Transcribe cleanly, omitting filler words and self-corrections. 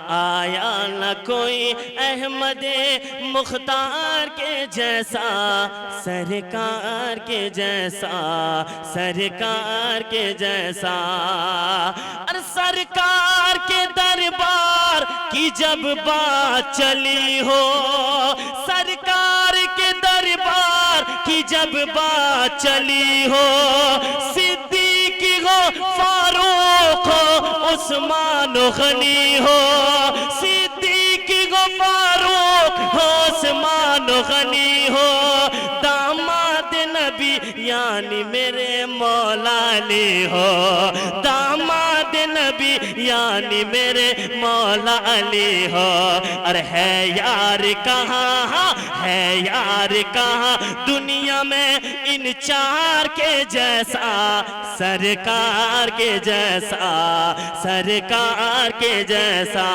آیا نہ کوئی احمد مختار کے جیسا، سرکار کے جیسا، سرکار کے جیسا۔ اور سرکار کے دربار کی جب بات چلی ہو، سرکار کے دربار کی جب بات چلی ہو، صدیق ہو، فاروق ہو، عثمان و غنی ہو، صدیق ہو، فاروق ہو، عثمان و غنی ہو، داماد نبی یعنی میرے مولا علی ہو، داماد نبی یعنی میرے مولا علی ہو۔ اور ہے یار کہاں، ہے یار کہاں دنیا میں ان چار کے جیسا، سرکار کے جیسا، سرکار کے جیسا۔